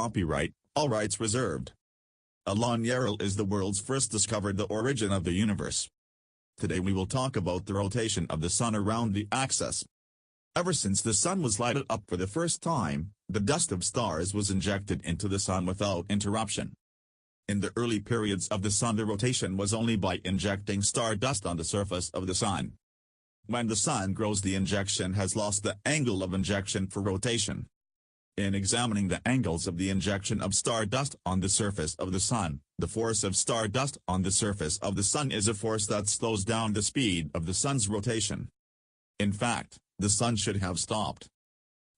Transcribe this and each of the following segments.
Copyright, all rights reserved. Alon Yarel is the world's first discovered the origin of the universe. Today we will talk about the rotation of the sun around the axis. Ever since the sun was lighted up for the first time, the dust of stars was injected into the sun without interruption. In the early periods of the sun, the rotation was only by injecting star dust on the surface of the sun. When the sun grows, the injection has lost the angle of injection for rotation. In examining the angles of the injection of star dust on the surface of the sun, the force of star dust on the surface of the sun is a force that slows down the speed of the sun's rotation. In fact, the sun should have stopped.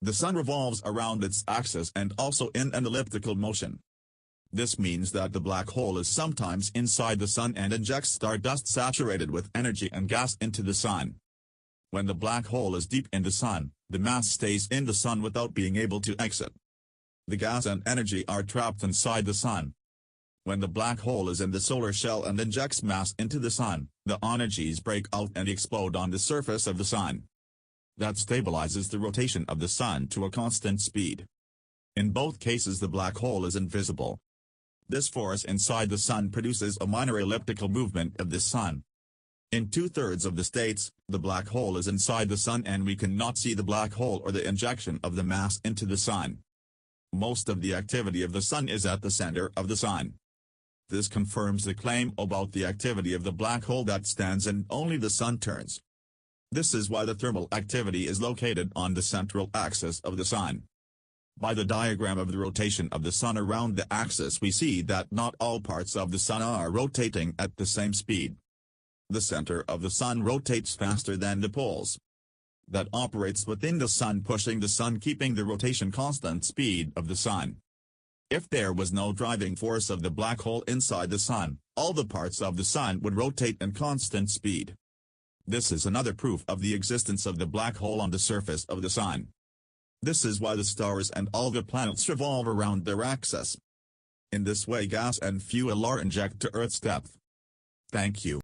The sun revolves around its axis and also in an elliptical motion. This means that the black hole is sometimes inside the sun and injects star dust saturated with energy and gas into the sun. When the black hole is deep in the sun, the mass stays in the sun without being able to exit. The gas and energy are trapped inside the sun. When the black hole is in the solar shell and injects mass into the sun, the energies break out and explode on the surface of the sun. That stabilizes the rotation of the sun to a constant speed. In both cases, the black hole is invisible. This force inside the sun produces a minor elliptical movement of the sun. In 2/3 of the states, the black hole is inside the sun and we cannot see the black hole or the injection of the mass into the sun. Most of the activity of the sun is at the center of the sun. This confirms the claim about the activity of the black hole that stands and only the sun turns. This is why the thermal activity is located on the central axis of the sun. By the diagram of the rotation of the sun around the axis, we see that not all parts of the sun are rotating at the same speed. The center of the sun rotates faster than the poles. That operates within the sun, pushing the sun, keeping the rotation constant speed of the sun. If there was no driving force of the black hole inside the sun, all the parts of the sun would rotate in constant speed. This is another proof of the existence of the black hole on the surface of the sun. This is why the stars and all the planets revolve around their axis. In this way, gas and fuel are injected to Earth's depth. Thank you.